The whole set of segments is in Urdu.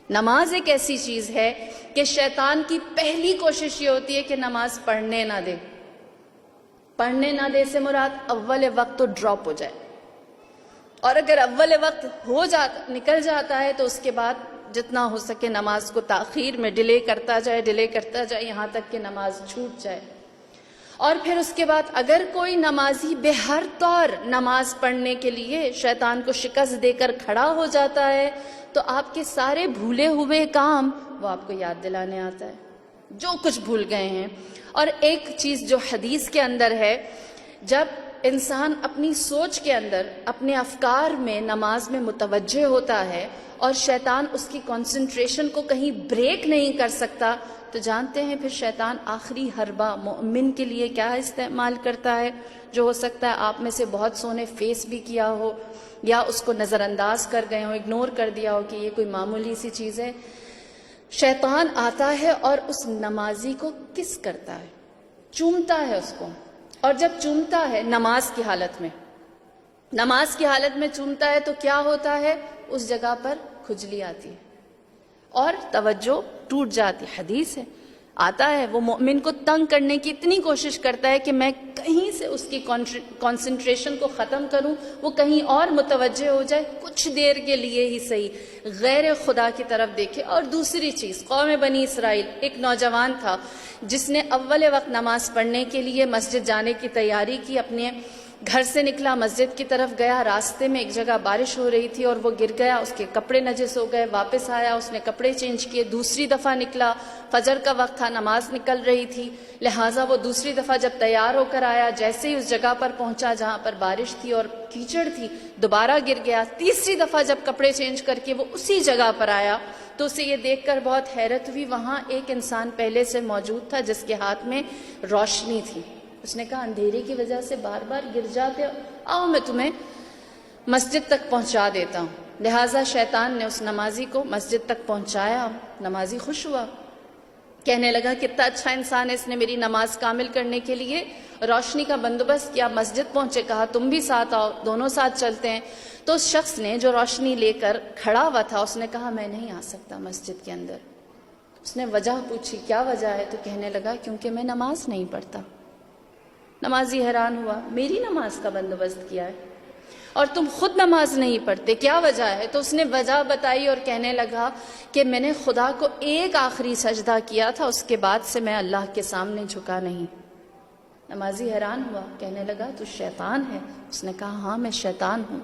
نماز ایک ایسی چیز ہے کہ شیطان کی پہلی کوشش یہ ہوتی ہے کہ نماز پڑھنے نہ دے. پڑھنے نہ دے سے مراد اول وقت تو ڈراپ ہو جائے، اور اگر اول وقت نکل جاتا ہے تو اس کے بعد جتنا ہو سکے نماز کو تاخیر میں ڈیلے کرتا جائے یہاں تک کہ نماز چھوٹ جائے. اور پھر اس کے بعد اگر کوئی نمازی بے ہر طور نماز پڑھنے کے لیے شیطان کو شکست دے کر کھڑا ہو جاتا ہے تو آپ کے سارے بھولے ہوئے کام وہ آپ کو یاد دلانے آتا ہے، جو کچھ بھول گئے ہیں. اور ایک چیز جو حدیث کے اندر ہے، جب انسان اپنی سوچ کے اندر اپنے افکار میں نماز میں متوجہ ہوتا ہے اور شیطان اس کی کنسنٹریشن کو کہیں بریک نہیں کر سکتا، تو جانتے ہیں پھر شیطان آخری حربہ مومن کے لیے کیا استعمال کرتا ہے. جو ہو سکتا ہے آپ میں سے بہت سو نے فیس بھی کیا ہو یا اس کو نظر انداز کر گئے ہو، اگنور کر دیا ہو کہ یہ کوئی معمولی سی چیز ہے. شیطان آتا ہے اور اس نمازی کو کس کرتا ہے، چومتا ہے اس کو. اور جب چومتا ہے نماز کی حالت میں چومتا ہے تو کیا ہوتا ہے، اس جگہ پر کھجلی آتی ہے اور توجہ ٹوٹ جاتی. حدیث ہے، آتا ہے وہ مومن کو تنگ کرنے کی اتنی کوشش کرتا ہے کہ میں کہیں سے اس کی کنسنٹریشن کو ختم کروں، وہ کہیں اور متوجہ ہو جائے، کچھ دیر کے لیے ہی صحیح غیر خدا کی طرف دیکھے. اور دوسری چیز، قوم بنی اسرائیل، ایک نوجوان تھا جس نے اول وقت نماز پڑھنے کے لیے مسجد جانے کی تیاری کی. اپنے گھر سے نکلا، مسجد کی طرف گیا، راستے میں ایک جگہ بارش ہو رہی تھی اور وہ گر گیا، اس کے کپڑے نجس ہو گئے. واپس آیا، اس نے کپڑے چینج کیے، دوسری دفعہ نکلا، فجر کا وقت تھا، نماز نکل رہی تھی، لہٰذا وہ دوسری دفعہ جب تیار ہو کر آیا، جیسے ہی اس جگہ پر پہنچا جہاں پر بارش تھی اور کیچڑ تھی، دوبارہ گر گیا. تیسری دفعہ جب کپڑے چینج کر کے وہ اسی جگہ پر آیا تو اسے یہ دیکھ کر بہت حیرت ہوئی، وہاں ایک انسان پہلے سے موجود تھا جس کے ہاتھ میں روشنی تھی. اس نے کہا اندھیرے کی وجہ سے بار بار گر جاتے ہو، آؤ میں تمہیں مسجد تک پہنچا دیتا ہوں. لہٰذا شیطان نے اس نمازی کو مسجد تک پہنچایا. نمازی خوش ہوا، کہنے لگا کتنا اچھا انسان ہے، اس نے میری نماز کامل کرنے کے لیے روشنی کا بندوبست کیا. مسجد پہنچے، کہا تم بھی ساتھ آؤ، دونوں ساتھ چلتے ہیں. تو اس شخص نے جو روشنی لے کر کھڑا ہوا تھا اس نے کہا میں نہیں آ سکتا مسجد کے اندر. اس نے وجہ پوچھی، کیا وجہ ہے؟ تو کہنے لگا کیونکہ میں نماز نہیں پڑھتا. نمازی حیران ہوا، میری نماز کا بندوبست کیا ہے اور تم خود نماز نہیں پڑھتے، کیا وجہ ہے؟ تو اس نے وجہ بتائی اور کہنے لگا کہ میں نے خدا کو ایک آخری سجدہ کیا تھا، اس کے بعد سے میں اللہ کے سامنے جھکا نہیں. نمازی حیران ہوا، کہنے لگا تو شیطان ہے؟ اس نے کہا ہاں میں شیطان ہوں.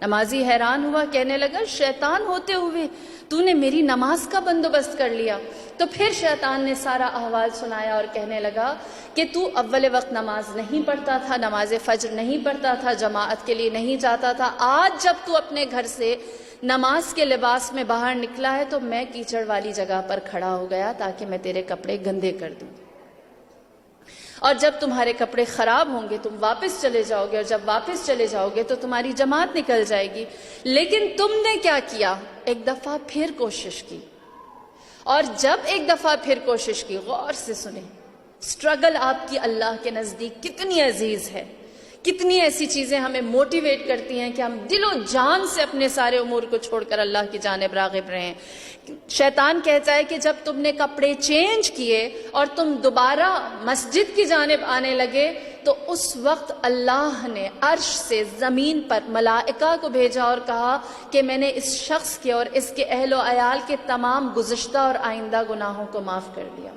نمازی حیران ہوا، کہنے لگا شیطان ہوتے ہوئے تو نے میری نماز کا بندوبست کر لیا. تو پھر شیطان نے سارا احوال سنایا اور کہنے لگا کہ تو اول وقت نماز نہیں پڑھتا تھا، نماز فجر نہیں پڑھتا تھا، جماعت کے لیے نہیں جاتا تھا. آج جب تو اپنے گھر سے نماز کے لباس میں باہر نکلا ہے تو میں کیچڑ والی جگہ پر کھڑا ہو گیا تاکہ میں تیرے کپڑے گندے کر دوں. اور جب تمہارے کپڑے خراب ہوں گے تم واپس چلے جاؤ گے، اور جب واپس چلے جاؤ گے تو تمہاری جماعت نکل جائے گی. لیکن تم نے کیا کیا؟ ایک دفعہ پھر کوشش کی. اور جب ایک دفعہ پھر کوشش کی، غور سے سنیں، سٹرگل آپ کی اللہ کے نزدیک کتنی عزیز ہے. کتنی ایسی چیزیں ہمیں موٹیویٹ کرتی ہیں کہ ہم دل و جان سے اپنے سارے امور کو چھوڑ کر اللہ کی جانب راغب رہیں. شیطان کہتا ہے کہ جب تم نے کپڑے چینج کیے اور تم دوبارہ مسجد کی جانب آنے لگے تو اس وقت اللہ نے عرش سے زمین پر ملائکہ کو بھیجا اور کہا کہ میں نے اس شخص کے اور اس کے اہل و عیال کے تمام گزشتہ اور آئندہ گناہوں کو معاف کر دیا.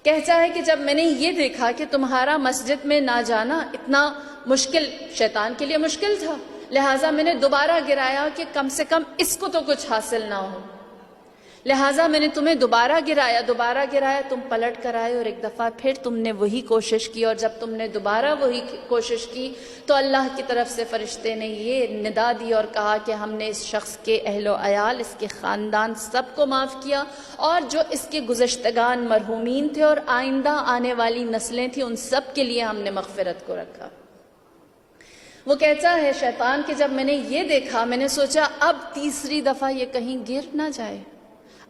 کہتا ہے کہ جب میں نے یہ دیکھا کہ تمہارا مسجد میں نہ جانا اتنا مشکل، شیطان کے لیے مشکل تھا، لہٰذا میں نے دوبارہ گرایا کہ کم سے کم اس کو تو کچھ حاصل نہ ہو. لہٰذا میں نے تمہیں دوبارہ گرایا، تم پلٹ کر آئے اور ایک دفعہ پھر تم نے وہی کوشش کی. اور جب تم نے دوبارہ وہی کوشش کی تو اللہ کی طرف سے فرشتے نے یہ ندا دی اور کہا کہ ہم نے اس شخص کے اہل و عیال، اس کے خاندان سب کو معاف کیا، اور جو اس کے گزشتگان مرحومین تھے اور آئندہ آنے والی نسلیں تھیں ان سب کے لیے ہم نے مغفرت کو رکھا. وہ کہتا ہے شیطان کہ جب میں نے یہ دیکھا میں نے سوچا اب تیسری دفعہ یہ کہیں گر نہ جائے.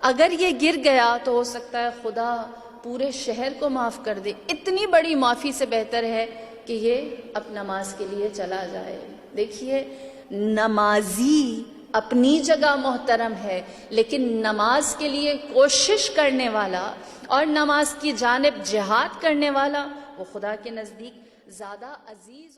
اگر یہ گر گیا تو ہو سکتا ہے خدا پورے شہر کو معاف کر دے. اتنی بڑی معافی سے بہتر ہے کہ یہ اب نماز کے لیے چلا جائے. دیکھیے نمازی اپنی جگہ محترم ہے، لیکن نماز کے لیے کوشش کرنے والا اور نماز کی جانب جہاد کرنے والا وہ خدا کے نزدیک زیادہ عزیز